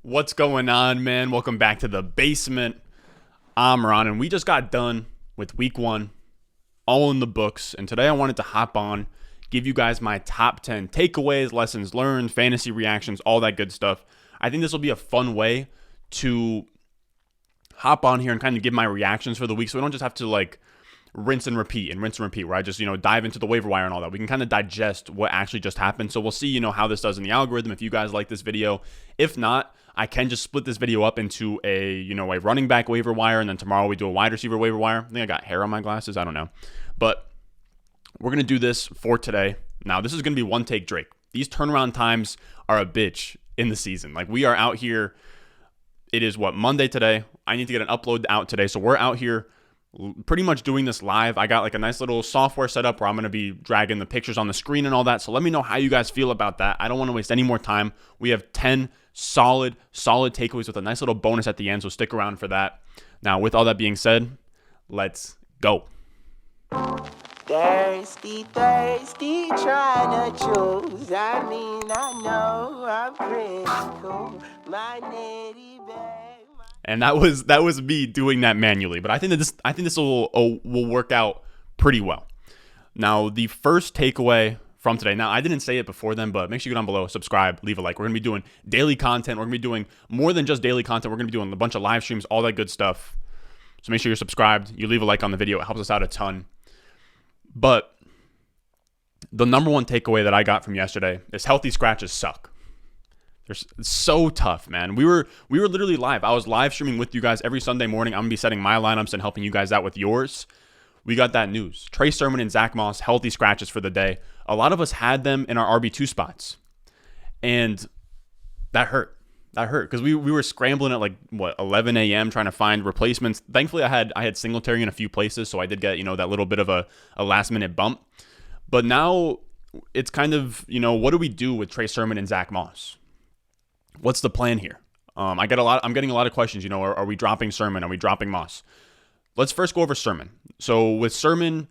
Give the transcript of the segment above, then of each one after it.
What's going on, man? Welcome back to the basement. I'm Ron, and we just got done with week one, all in the books. And today I wanted to hop on, give you guys my top 10 takeaways, lessons learned, fantasy reactions, all that good stuff. I think this will be a fun way to hop on here and kind of give my reactions for the week, so we don't just have to rinse and repeat, where I just, dive into the waiver wire and all that. We can kind of digest what actually just happened. So we'll see, how this does in the algorithm if you guys like this video. If not, I can just split this video up into a running back waiver wire, and then tomorrow we do a wide receiver waiver wire. I think I got hair on my glasses. I don't know. But we're going to do this for today. Now, this is going to be one take Drake. These turnaround times are a bitch in the season. We are out here. It is Monday today. I need to get an upload out today. So we're out here pretty much doing this live. I got a nice little software set up where I'm going to be dragging the pictures on the screen and all that. So let me know how you guys feel about that. I don't want to waste any more time. We have 10 solid takeaways with a nice little bonus at the end. So stick around for that. Now, with all that being said, let's go. Thirsty, trying to choose. I know I'm pretty cool. My nitty bag. And that was me doing that manually, but I think this will work out pretty well. Now, the first takeaway from today. Now, I didn't say it before then, but make sure you go down below, subscribe, leave a like. We're gonna be doing daily content. We're gonna be doing more than just daily content. We're gonna be doing a bunch of live streams, all that good stuff. So make sure you're subscribed. You leave a like on the video. It helps us out a ton. But the number one takeaway that I got from yesterday is healthy scratches suck. They're so tough, man. We were literally live. I was live streaming with you guys every Sunday morning. I'm going to be setting my lineups and helping you guys out with yours. We got that news. Trey Sermon and Zach Moss, healthy scratches for the day. A lot of us had them in our RB2 spots. And that hurt. That hurt because we were scrambling at 11 a.m. trying to find replacements. Thankfully, I had Singletary in a few places, so I did get, that little bit of a last-minute bump. But now it's kind of, what do we do with Trey Sermon and Zach Moss? What's the plan here? I'm getting a lot of questions. Are we dropping Sermon? Are we dropping Moss? Let's first go over Sermon. So with Sermon,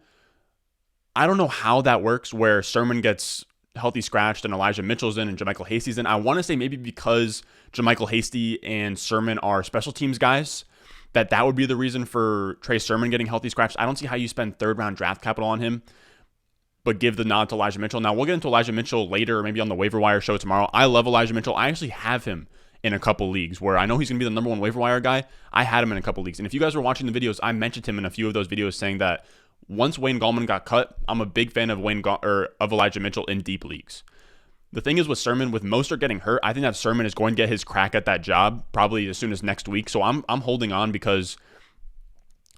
I don't know how that works where Sermon gets healthy scratched and Elijah Mitchell's in and JaMychal Hasty's in. I want to say maybe because JaMychal Hasty and Sermon are special teams guys, that would be the reason for Trey Sermon getting healthy scratched. I don't see how you spend third round draft capital on him, but give the nod to Elijah Mitchell. Now, we'll get into Elijah Mitchell later, maybe on the waiver wire show tomorrow. I love Elijah Mitchell. I actually have him in a couple leagues where I know he's going to be the number one waiver wire guy. I had him in a couple leagues. And if you guys were watching the videos, I mentioned him in a few of those videos saying that once Wayne Gallman got cut, I'm a big fan of of Elijah Mitchell in deep leagues. The thing is with Sermon, with Mostert getting hurt, I think that Sermon is going to get his crack at that job probably as soon as next week. So I'm holding on because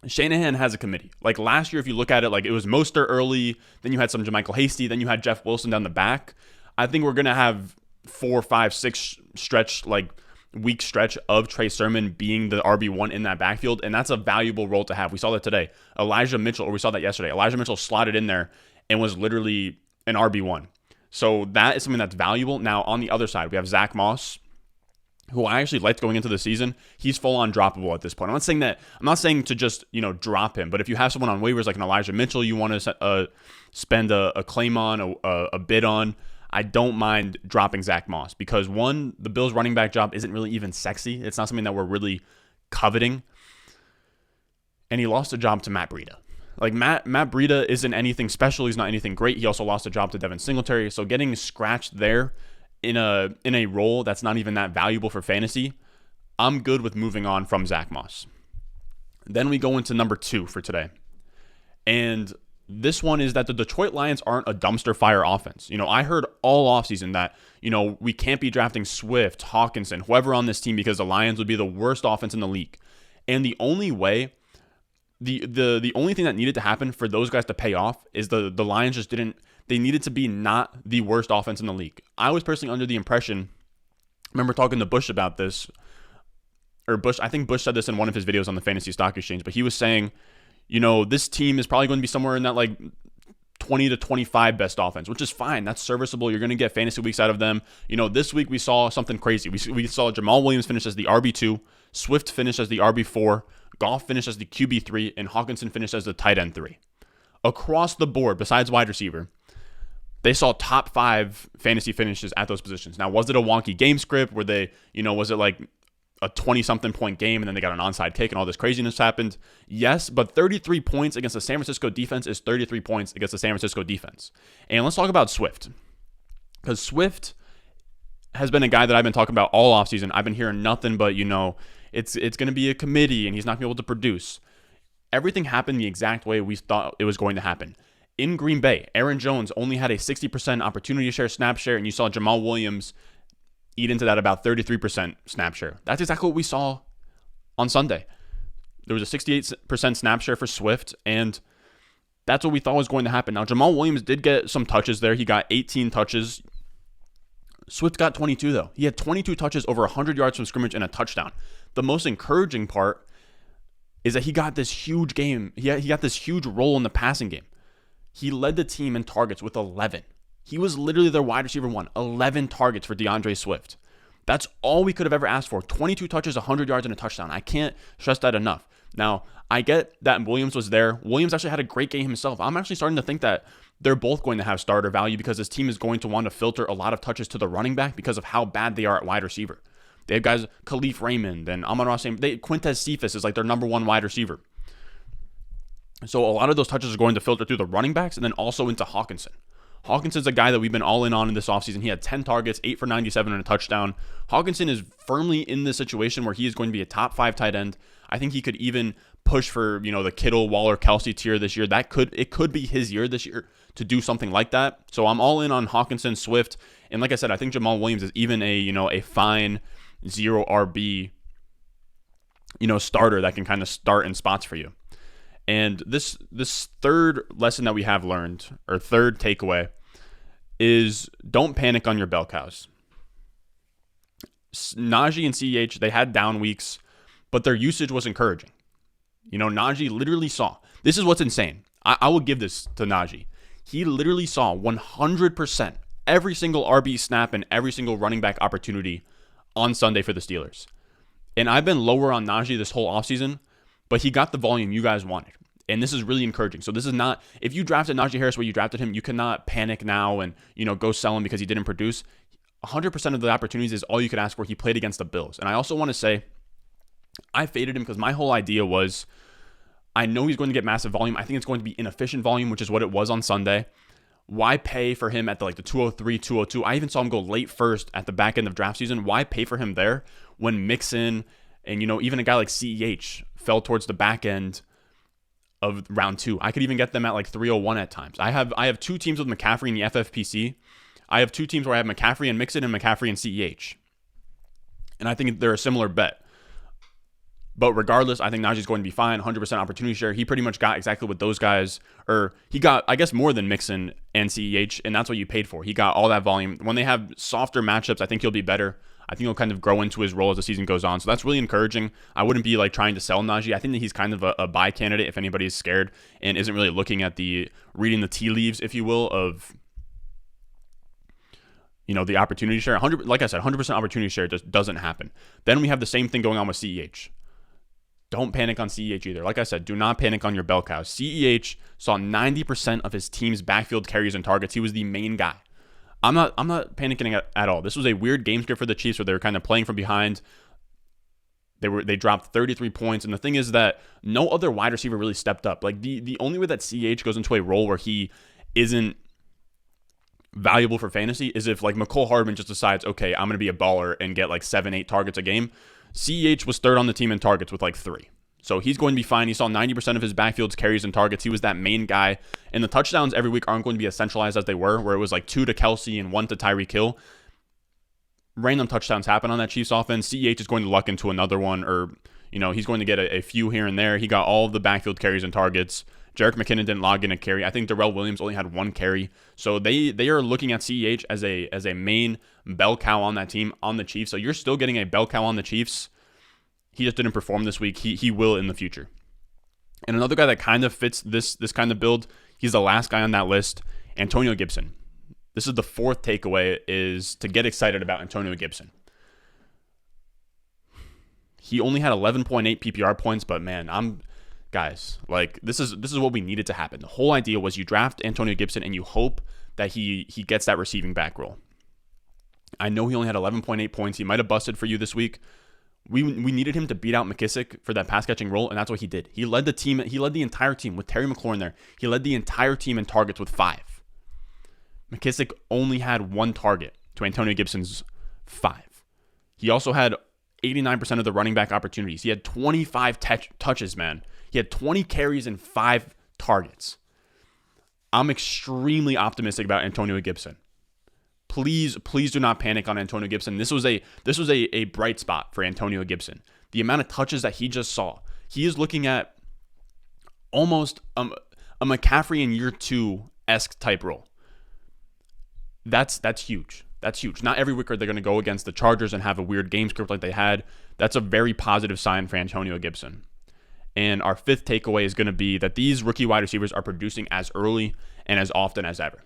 Shanahan has a committee. Last year, if you look at it, it was Mostert early, then you had some JaMychal Hasty, then you had Jeff Wilson down the back. I think we're going to have 4, 5, 6 week stretch of Trey Sermon being the RB1 in that backfield, and that's a valuable role to have. We saw that today. We saw that yesterday. Elijah Mitchell slotted in there and was literally an RB1. So that is something that's valuable. Now, on the other side, we have Zach Moss, who I actually liked going into the season. He's full-on droppable at this point. I'm not saying to just, drop him, but if you have someone on waivers like an Elijah Mitchell you want to spend a claim on, a bid on, I don't mind dropping Zach Moss because, one, the Bills running back job isn't really even sexy. It's not something that we're really coveting. And he lost a job to Matt Breida. Matt Breida isn't anything special. He's not anything great. He also lost a job to Devin Singletary. So getting scratched there in a role that's not even that valuable for fantasy, I'm good with moving on from Zach Moss. Then we go into number 2 for today. And this one is that the Detroit Lions aren't a dumpster fire offense. I heard all offseason that, we can't be drafting Swift, Hawkinson, whoever on this team because the Lions would be the worst offense in the league. And the only way the only thing that needed to happen for those guys to pay off is the Lions just didn't. They needed to be not the worst offense in the league. I was personally under the impression, I remember talking to Bush about this, I think Bush said this in one of his videos on the Fantasy Stock Exchange, but he was saying, this team is probably going to be somewhere in that 20 to 25 best offense, which is fine. That's serviceable. You're going to get fantasy weeks out of them. This week we saw something crazy. We saw Jamal Williams finish as the RB2, Swift finish as the RB4, Goff finished as the QB3, and Hawkinson finished as the tight end 3. Across the board, besides wide receiver, they saw top 5 fantasy finishes at those positions. Now, was it a wonky game script? Were they, was it like a 20-something point game and then they got an onside kick and all this craziness happened? Yes, but 33 points against the San Francisco defense is 33 points against the San Francisco defense. And let's talk about Swift, because Swift has been a guy that I've been talking about all offseason. I've been hearing nothing but, it's going to be a committee and he's not going to be able to produce. Everything happened the exact way we thought it was going to happen. In Green Bay, Aaron Jones only had a 60% opportunity share, snap share, and you saw Jamal Williams eat into that about 33% snap share. That's exactly what we saw on Sunday. There was a 68% snap share for Swift, and that's what we thought was going to happen. Now, Jamal Williams did get some touches there. He got 18 touches. Swift got 22, though. He had 22 touches, over 100 yards from scrimmage, and a touchdown. The most encouraging part is that he got this huge game. He got this huge role in the passing game. He led the team in targets with 11. He was literally their wide receiver 1. 11 targets for DeAndre Swift. That's all we could have ever asked for. 22 touches, 100 yards, and a touchdown. I can't stress that enough. Now, I get that Williams was there. Williams actually had a great game himself. I'm actually starting to think that they're both going to have starter value because this team is going to want to filter a lot of touches to the running back because of how bad they are at wide receiver. They have guys, Khalif Raymond and Amon-Ra St. Quintez Cephas is like their number 1 wide receiver. So a lot of those touches are going to filter through the running backs and then also into Hawkinson. Hawkinson's a guy that we've been all in on this offseason. He had 10 targets, 8 for 97 and a touchdown. Hawkinson is firmly in this situation where he is going to be a top 5 tight end. I think he could even push for, the Kittle, Waller, Kelsey tier this year. It could be his year this year to do something like that. So I'm all in on Hawkinson, Swift, and like I said, I think Jamal Williams is even a fine 0 RB, starter that can kind of start in spots for you. And this third lesson that we have learned, or third takeaway, is don't panic on your bell cows. Najee and CEH, they had down weeks, but their usage was encouraging. Najee literally saw. This is what's insane. I will give this to Najee. He literally saw 100% every single RB snap and every single running back opportunity on Sunday for the Steelers. And I've been lower on Najee this whole offseason, but he got the volume you guys wanted. And this is really encouraging. So this is not, if you drafted Najee Harris where you drafted him, you cannot panic now and, go sell him because he didn't produce. 100% of the opportunities is all you could ask for. He played against the Bills. And I also want to say, I faded him because my whole idea was, I know he's going to get massive volume. I think it's going to be inefficient volume, which is what it was on Sunday. Why pay for him at the 203, 202? I even saw him go late first at the back end of draft season. Why pay for him there when Mixon and, even a guy like CEH fell towards the back end of round 2? I could even get them at 301 at times. I have 2 teams with McCaffrey in the FFPC. I have 2 teams where I have McCaffrey and Mixon and McCaffrey and CEH. And I think they're a similar bet. But regardless, I think Najee's going to be fine. 100% opportunity share. He pretty much got exactly what those guys, or he got, I guess, more than Mixon and CEH, and that's what you paid for. He got all that volume. When they have softer matchups, I think he'll be better. I think he'll kind of grow into his role as the season goes on. So that's really encouraging. I wouldn't be trying to sell Najee. I think that he's kind of a buy candidate if anybody's scared and isn't really looking at reading the tea leaves, if you will, of the opportunity share. 100, like I said, 100% opportunity share just doesn't happen. Then we have the same thing going on with CEH. Don't panic on CEH either. Like I said, do not panic on your bell cows. CEH saw 90% of his team's backfield carries and targets. He was the main guy. I'm not panicking at all. This was a weird game script for the Chiefs where they were kind of playing from behind. They dropped 33 points, and the thing is that no other wide receiver really stepped up. The only way that CEH goes into a role where he isn't valuable for fantasy is if McCole Hardman just decides, okay, I'm going to be a baller and get 7-8 targets a game. CEH was third on the team in targets with 3. So he's going to be fine. He saw 90% of his backfield's carries and targets. He was that main guy. And the touchdowns every week aren't going to be as centralized as they were, where it was 2 to Kelsey and 1 to Tyreek Hill. Random touchdowns happen on that Chiefs offense. CEH is going to luck into another one, or he's going to get a few here and there. He got all of the backfield carries and targets. Jerick McKinnon didn't log in a carry. I think Darrell Williams only had 1 carry. So they are looking at CEH as a main bell cow on that team, on the Chiefs. So you're still getting a bell cow on the Chiefs. He just didn't perform this week. He will in the future. And another guy that kind of fits this kind of build, he's the last guy on that list, Antonio Gibson. This is the 4th takeaway, is to get excited about Antonio Gibson. He only had 11.8 PPR points, but man, guys. Like this is what we needed to happen. The whole idea was you draft Antonio Gibson and you hope that he gets that receiving back role. I know he only had 11.8 points. He might have busted for you this week. We needed him to beat out McKissick for that pass catching role, and that's what he did. He led the team. He led the entire team with Terry McLaurin there. He led the entire team in targets with 5. McKissick only had 1 target to Antonio Gibson's 5. He also had 89% of the running back opportunities. He had 25 touches, man. He had 20 carries and 5 targets. I'm extremely optimistic about Antonio Gibson. Please do not panic on Antonio Gibson. This was a bright spot for Antonio Gibson. The amount of touches that he just saw. He is looking at almost a McCaffrey in year 2-esque type role. That's huge. That's huge. Not every week are they going to go against the Chargers and have a weird game script like they had. That's a very positive sign for Antonio Gibson. And our 5th takeaway is going to be that these rookie wide receivers are producing as early and as often as ever.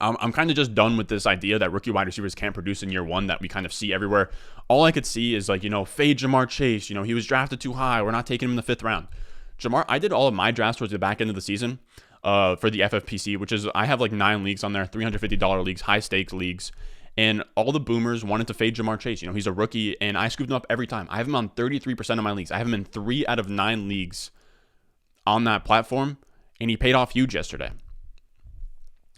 I'm kind of just done with this idea that rookie wide receivers can't produce in year 1 that we kind of see everywhere. All I could see is like, fade Jamar Chase. He was drafted too high. We're not taking him in the 5th round. I did all of my drafts towards the back end of the season for the FFPC, which is I have like 9 leagues on there, $350 leagues, high stakes leagues. And all the boomers wanted to fade Jamar Chase. He's a rookie, and I scooped him up every time. I have him on 33% of my leagues. I have him in 3 out of 9 leagues on that platform, and he paid off huge yesterday.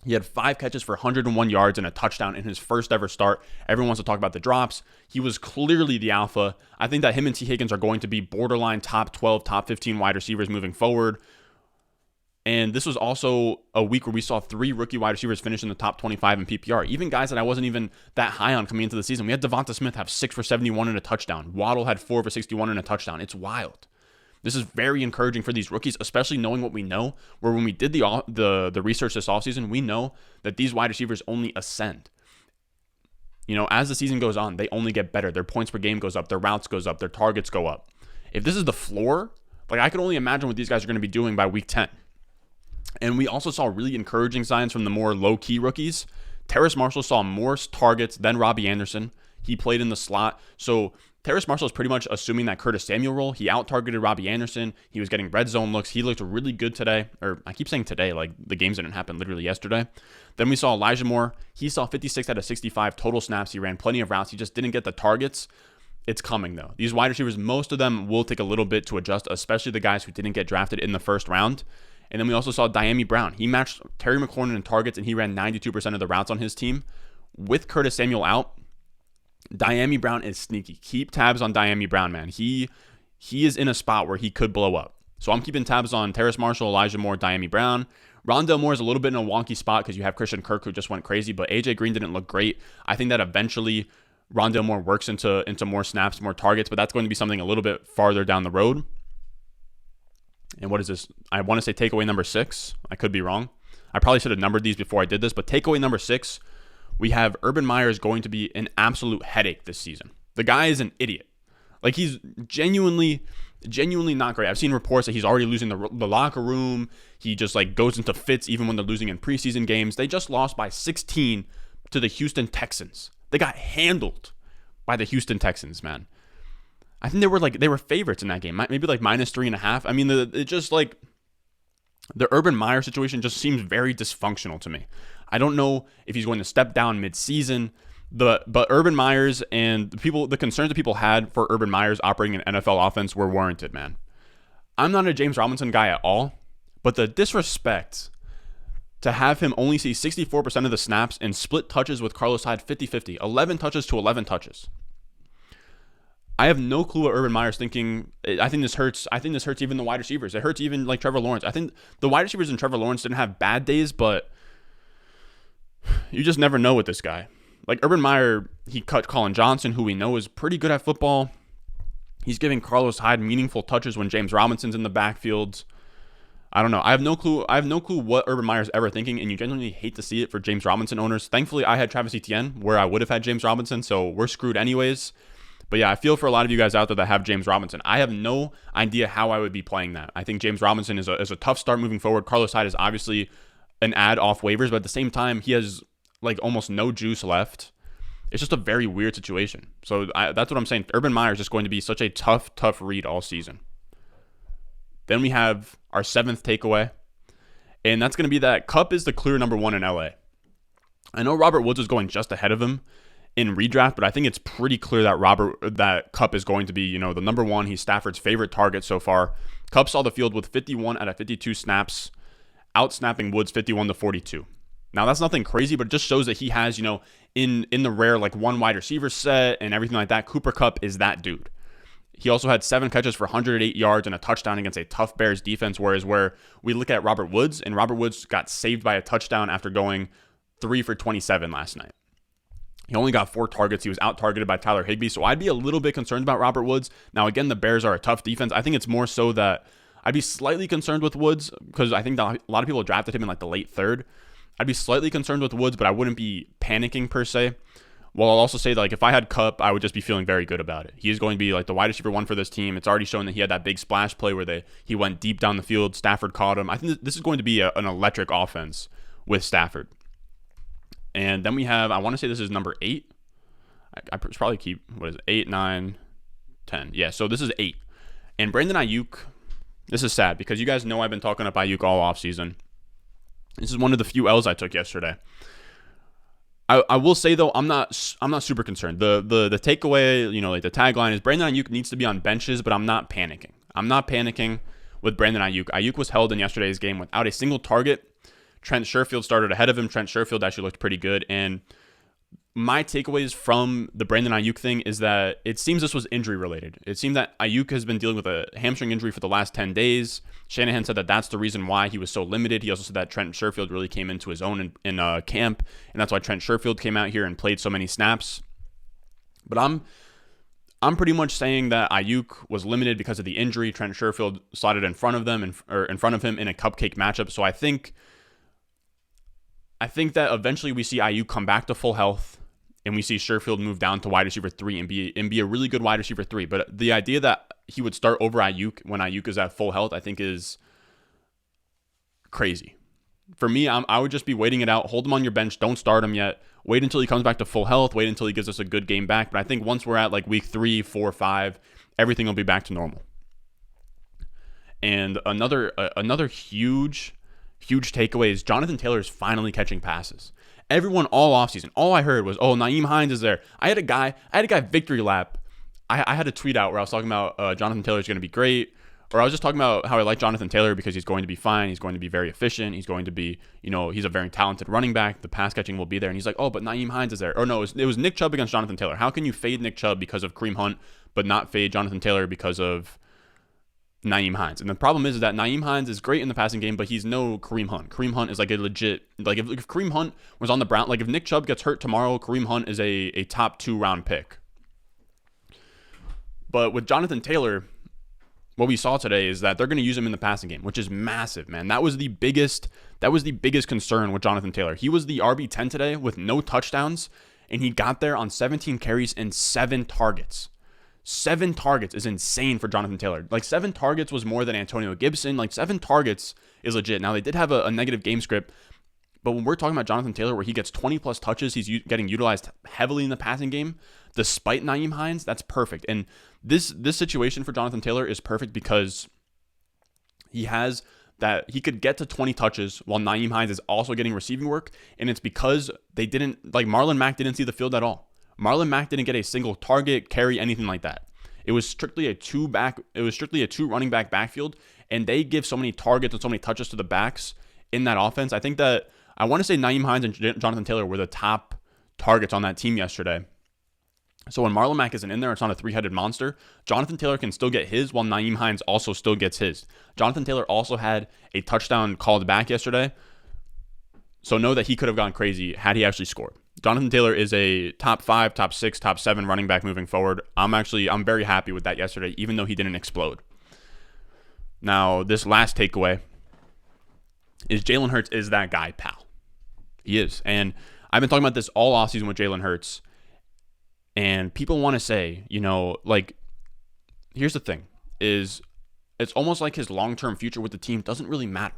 He had 5 catches for 101 yards and a touchdown in his first ever start. Everyone wants to talk about the drops. He was clearly the alpha. I think that him and T. Higgins are going to be borderline top 12, top 15 wide receivers moving forward. And this was also a week where we saw 3 rookie wide receivers finish in the top 25 in PPR. Even guys that I wasn't even that high on coming into the season. We had Devonta Smith have 6 for 71 and a touchdown. Waddle had 4 for 61 and a touchdown. It's wild. This is very encouraging for these rookies, especially knowing what we know, where when we did the research this offseason, we know that these wide receivers only ascend. As the season goes on, they only get better. Their points per game goes up. Their routes goes up. Their targets go up. If this is the floor, I can only imagine what these guys are going to be doing by week 10. And we also saw really encouraging signs from the more low-key rookies. Terrace Marshall saw more targets than Robbie Anderson. He played in the slot. So Terrace Marshall is pretty much assuming that Curtis Samuel role. He out-targeted Robbie Anderson. He was getting red zone looks. He looked really good today. Or I keep saying today, like the games didn't happen literally yesterday. Then we saw Elijah Moore. He saw 56 out of 65 total snaps. He ran plenty of routes. He just didn't get the targets. It's coming, though. These wide receivers, most of them will take a little bit to adjust, especially the guys who didn't get drafted in the first round. And then we also saw Diami Brown. He matched Terry McLaurin in targets, and he ran 92% of the routes on his team. With Curtis Samuel out, Diami Brown is sneaky. Keep tabs on Diami Brown, man. He is in a spot where he could blow up. So I'm keeping tabs on Terrace Marshall, Elijah Moore, Diami Brown. Rondale Moore is a little bit in a wonky spot because you have Christian Kirk who just went crazy, but AJ Green didn't look great. I think that eventually Rondale Moore works into more snaps, more targets, but that's going to be something a little bit farther down the road. And what is this? I want to say takeaway number 6. I could be wrong. I probably should have numbered these before I did this, but takeaway number 6, we have Urban Meyers going to be an absolute headache this season. The guy is an idiot. Like, he's genuinely not great. I've seen reports that he's already losing the locker room. He just goes into fits even when they're losing in preseason games. They just lost by 16 to the Houston Texans. They got handled by the Houston Texans, man. I think they were favorites in that game, maybe minus 3.5. I mean, the Urban Meyer situation just seems very dysfunctional to me. I don't know if he's going to step down mid-season, but Urban Meyers and the concerns that people had for Urban Meyers operating an NFL offense were warranted, man. I'm not a James Robinson guy at all, but the disrespect to have him only see 64% of the snaps and split touches with Carlos Hyde 50-50, 11 touches to 11 touches. I have no clue what Urban Meyer's thinking. I think this hurts. I think this hurts even the wide receivers. It hurts even Trevor Lawrence. I think the wide receivers and Trevor Lawrence didn't have bad days, but you just never know with this guy. Urban Meyer, he cut Colin Johnson, who we know is pretty good at football. He's giving Carlos Hyde meaningful touches when James Robinson's in the backfield. I don't know. I have no clue. I have no clue what Urban Meyer's ever thinking, and you genuinely hate to see it for James Robinson owners. Thankfully, I had Travis Etienne where I would have had James Robinson, so we're screwed anyways. But yeah, I feel for a lot of you guys out there that have James Robinson. I have no idea how I would be playing that. I think James Robinson is a tough start moving forward. Carlos Hyde is obviously an ad off waivers, but at the same time, he has almost no juice left. It's just a very weird situation. So that's what I'm saying. Urban Meyer is just going to be such a tough read all season. Then we have our 7th takeaway, and that's going to be that Kupp is the clear number 1 in LA. I know Robert Woods was going just ahead of him in redraft, but I think it's pretty clear that Kupp is going to be, the number 1. He's Stafford's favorite target so far. Kupp saw the field with 51 out of 52 snaps, out-snapping Woods 51-42. Now, that's nothing crazy, but it just shows that he has, in the rare, one wide receiver set and everything like that, Cooper Kupp is that dude. He also had 7 catches for 108 yards and a touchdown against a tough Bears defense, whereas where we look at Robert Woods, and Robert Woods got saved by a touchdown after going 3 for 27 last night. He only got 4 targets. He was out-targeted by Tyler Higbee, so I'd be a little bit concerned about Robert Woods. Now, again, the Bears are a tough defense. I think it's more so that I'd be slightly concerned with Woods because I think that a lot of people drafted him in the late 3rd. I'd be slightly concerned with Woods, but I wouldn't be panicking per se. Well, I'll also say that if I had Kupp, I would just be feeling very good about it. He is going to be the wide receiver 1 for this team. It's already shown that he had that big splash play where he went deep down the field. Stafford caught him. I think this is going to be an electric offense with Stafford. And then we have, I want to say this is number 8. I probably keep, 8, 9, 10. Yeah, so this is 8. And Brandon Aiyuk, this is sad because you guys know I've been talking up Aiyuk all offseason. This is one of the few L's I took yesterday. I will say though, I'm not super concerned. The takeaway, the tagline is Brandon Aiyuk needs to be on benches, but I'm not panicking. I'm not panicking with Brandon Aiyuk. Aiyuk was held in yesterday's game without a single target. Trent Sherfield started ahead of him. Trent Sherfield actually looked pretty good. And my takeaways from the Brandon Aiyuk thing is that it seems this was injury related. It seemed that Aiyuk has been dealing with a hamstring injury for the last 10 days. Shanahan said that that's the reason why he was so limited. He also said that Trent Sherfield really came into his own in camp, and that's why Trent Sherfield came out here and played so many snaps. But I'm pretty much saying that Aiyuk was limited because of the injury. Trent Sherfield slotted in front of him in front of him in a cupcake matchup. So I think that eventually we see Aiyuk come back to full health. And we see Sherfield move down to wide receiver 3 and be a really good wide receiver 3. But the idea that he would start over Aiyuk when Aiyuk is at full health, I think is crazy. For me, I would just be waiting it out. Hold him on your bench. Don't start him yet. Wait until he comes back to full health. Wait until he gives us a good game back. But I think once we're at week 3, 4, 5, everything will be back to normal. And another huge takeaway is Jonathan Taylor is finally catching passes. Everyone all offseason, all I heard was, Nyheim Hines is there. I had a guy victory lap. I had a tweet out where I was talking about Jonathan Taylor is going to be great. Or I was just talking about how I like Jonathan Taylor because he's going to be fine. He's going to be very efficient. He's going to be, he's a very talented running back. The pass catching will be there. And he's like, but Nyheim Hines is there. Or no, it was Nick Chubb against Jonathan Taylor. How can you fade Nick Chubb because of Kareem Hunt, but not fade Jonathan Taylor because of Nyheim Hines? And the problem is that Nyheim Hines is great in the passing game, but he's no Kareem Hunt. Kareem Hunt is a legit, if Kareem Hunt was on the Browns, if Nick Chubb gets hurt tomorrow, Kareem Hunt is a top 2 round pick. But with Jonathan Taylor, what we saw today is that they're going to use him in the passing game, which is massive, man. That was the biggest concern with Jonathan Taylor. He was the RB10 today with no touchdowns, and he got there on 17 carries and 7 targets. 7 targets is insane for Jonathan Taylor. 7 targets was more than Antonio Gibson. 7 targets is legit. Now, they did have a negative game script, but when we're talking about Jonathan Taylor where he gets 20-plus touches, he's getting utilized heavily in the passing game, despite Nyheim Hines, that's perfect. And this situation for Jonathan Taylor is perfect because he has that he could get to 20 touches while Nyheim Hines is also getting receiving work, and it's because they didn't, Marlon Mack didn't see the field at all. Marlon Mack didn't get a single target, carry, anything like that. It was strictly a 2 running back backfield, and they give so many targets and so many touches to the backs in that offense. I think that I want to say Nyheim Hines and Jonathan Taylor were the top targets on that team yesterday. So when Marlon Mack isn't in there, it's not a 3-headed monster. Jonathan Taylor can still get his while Nyheim Hines also still gets his. Jonathan Taylor also had a touchdown called back yesterday. So know that he could have gone crazy had he actually scored. Jonathan Taylor is a top 5, top 6, top 7 running back moving forward. I'm very happy with that yesterday, even though he didn't explode. Now, this last takeaway is Jalen Hurts is that guy, pal. He is. And I've been talking about this all offseason with Jalen Hurts. And people want to say, here's the thing, is it's almost like his long-term future with the team doesn't really matter.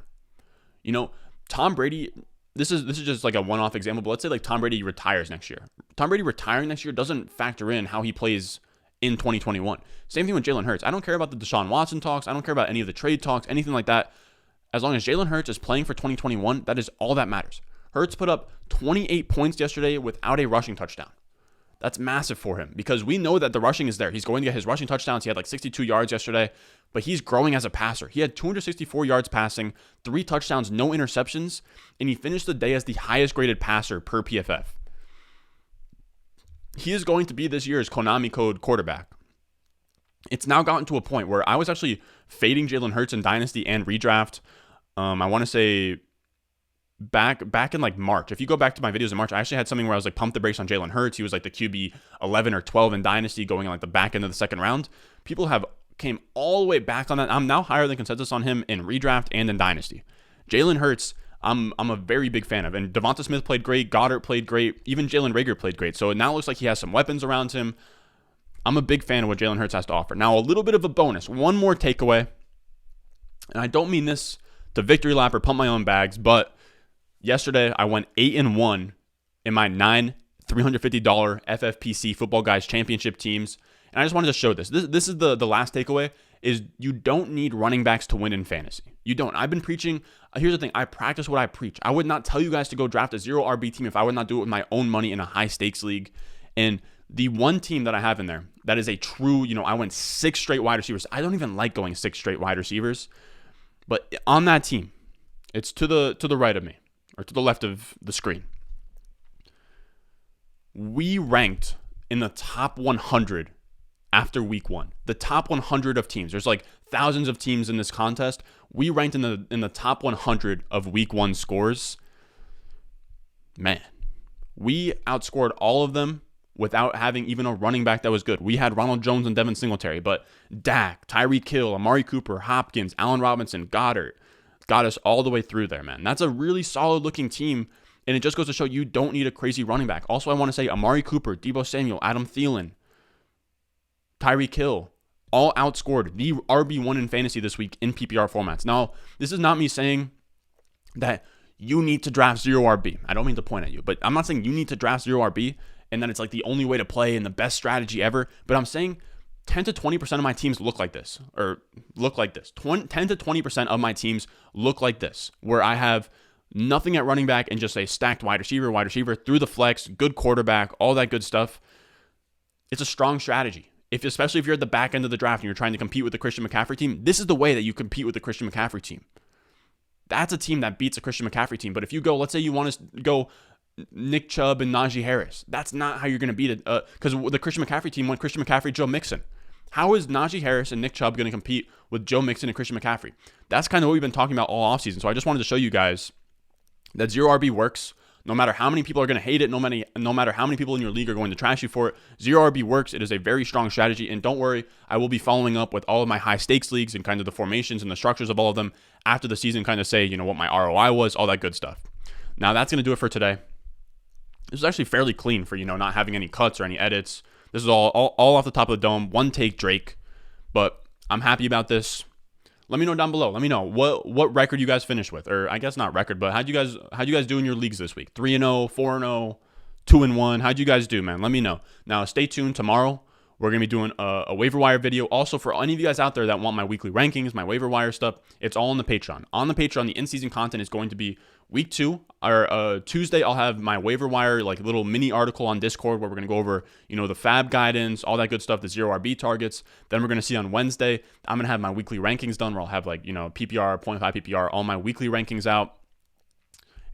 Tom Brady, this is just a one-off example, but let's say Tom Brady retires next year. Tom Brady retiring next year doesn't factor in how he plays in 2021. Same thing with Jalen Hurts. I don't care about the Deshaun Watson talks. I don't care about any of the trade talks, anything like that. As long as Jalen Hurts is playing for 2021, that is all that matters. Hurts put up 28 points yesterday without a rushing touchdown. That's massive for him because we know that the rushing is there. He's going to get his rushing touchdowns. He had like 62 yards yesterday, but he's growing as a passer. He had 264 yards passing, 3 touchdowns, no interceptions, and he finished the day as the highest graded passer per PFF. He is going to be this year's Konami code quarterback. It's now gotten to a point where I was actually fading Jalen Hurts in Dynasty and redraft. I want to say back in like March. If you go back to my videos in March, I actually had something where I was like pump the brakes on Jalen Hurts. He was like the QB 11 or 12 in Dynasty going in like the back end of the second round. People have came all the way back on that. I'm now higher than consensus on him in redraft and in Dynasty. Jalen Hurts, I'm a very big fan of. And Devonta Smith played great. Goddard played great. Even Jalen Reagor played great. So it now looks like he has some weapons around him. I'm a big fan of what Jalen Hurts has to offer. Now, a little bit of a bonus. One more takeaway. And I don't mean this to victory lap or pump my own bags, but yesterday I went 8-1 in my 9 $350 FFPC Football Guys Championship teams. And I just wanted to show this. This is the last takeaway is you don't need running backs to win in fantasy. You don't. I've been preaching. Here's the thing. I practice what I preach. I would not tell you guys to go draft a 0 RB team if I would not do it with my own money in a high stakes league. And the one team that I have in there that is a true, I went 6 straight wide receivers. I don't even like going 6 straight wide receivers. But on that team, it's to the right of me or to the left of the screen. We ranked in the top 100 after week 1. The top 100 of teams. There's like thousands of teams in this contest. We ranked in the top 100 of week 1 scores. Man, we outscored all of them without having even a running back that was good. We had Ronald Jones and Devin Singletary, but Dak, Tyreek Hill, Amari Cooper, Hopkins, Allen Robinson, Goddard got us all the way through there, man. That's a really solid looking team, and it just goes to show you don't need a crazy running back. Also, I want to say Amari Cooper, Deebo Samuel, Adam Thielen, Tyreek Hill, all outscored the RB1 in fantasy this week in PPR formats. Now, this is not me saying that you need to draft 0 RB. I don't mean to point at you, but I'm not saying you need to draft 0 RB and that it's like the only way to play and the best strategy ever. But I'm saying 10 to 20% of my teams look like this, or look like this. 10 to 20% of my teams look like this, where I have nothing at running back and just a stacked wide receiver through the flex, good quarterback, all that good stuff. It's a strong strategy. Especially if you're at the back end of the draft and you're trying to compete with the Christian McCaffrey team, this is the way that you compete with the Christian McCaffrey team. That's a team that beats a Christian McCaffrey team. But if you go, let's say you want to go Nick Chubb and Najee Harris, that's not how you're going to beat it. Because the Christian McCaffrey team went Christian McCaffrey, Joe Mixon. How is Najee Harris and Nick Chubb going to compete with Joe Mixon and Christian McCaffrey? That's kind of what we've been talking about all offseason. So I just wanted to show you guys that 0 RB works. No matter how many people are going to hate it, no matter how many people in your league are going to trash you for it, 0 RB works. It is a very strong strategy. And don't worry, I will be following up with all of my high stakes leagues and kind of the formations and the structures of all of them after the season, kind of say, what my ROI was, all that good stuff. Now, that's going to do it for today. This is actually fairly clean for, not having any cuts or any edits. This is all off the top of the dome, one take Drake. But I'm happy about this. Let me know down below. Let me know what record you guys finished with, or I guess not record, but how'd you guys do in your leagues this week? 3-0, 4-0, 2-1. How'd you guys do, man? Let me know. Now, stay tuned. Tomorrow we're gonna be doing a waiver wire video. Also, for any of you guys out there that want my weekly rankings, my waiver wire stuff, it's all on the Patreon. On the Patreon, the in-season content is going to be week 2 or Tuesday. I'll have my waiver wire like little mini article on Discord where we're gonna go over the fab guidance, all that good stuff, the 0 RB targets. Then we're gonna see on Wednesday I'm gonna have my weekly rankings done where I'll have like PPR, 0.5 PPR, all my weekly rankings out,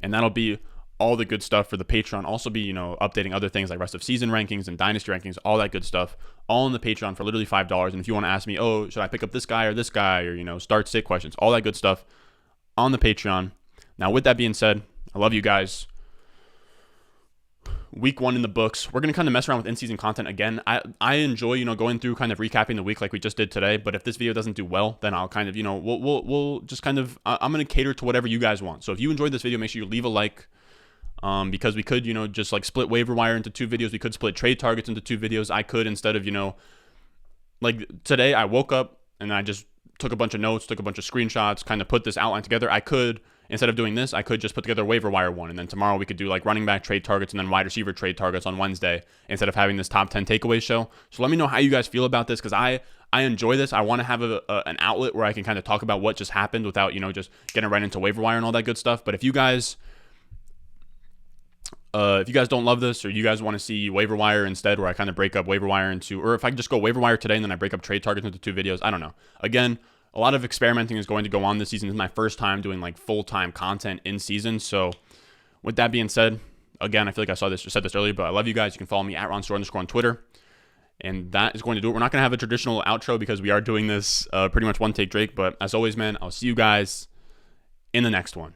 and that'll be all the good stuff for the Patreon. Also be updating other things like rest of season rankings and dynasty rankings, all that good stuff, all on the Patreon for literally $5. And if you want to ask me, should I pick up this guy or start sit questions, all that good stuff on the Patreon. Now, with that being said, I love you guys. Week 1 in the books. We're going to kind of mess around with in-season content again. I enjoy, going through kind of recapping the week like we just did today. But if this video doesn't do well, then I'll kind of, we'll just kind of, I'm going to cater to whatever you guys want. So if you enjoyed this video, make sure you leave a like. Because we could, just like split waiver wire into 2 videos. We could split trade targets into 2 videos. I could, instead of, like today I woke up and I just took a bunch of notes, took a bunch of screenshots, kind of put this outline together. I could, instead of doing this, I could just put together a waiver wire one, and then tomorrow we could do like running back trade targets and then wide receiver trade targets on Wednesday instead of having this top 10 takeaway show. So let me know how you guys feel about this, because I enjoy this. I want to have an outlet where I can kind of talk about what just happened without, just getting right into waiver wire and all that good stuff. But if you guys don't love this, or you guys want to see waiver wire instead, where I kind of break up waiver wire into, or if I just go waiver wire today and then I break up trade targets into 2 videos, I don't know. Again, a lot of experimenting is going to go on this season. This is my first time doing like full-time content in season. So with that being said, again, I feel like I said this earlier, but I love you guys. You can follow me at @RonStore_ on Twitter. And that is going to do it. We're not going to have a traditional outro because we are doing this pretty much one take Drake. But as always, man, I'll see you guys in the next one.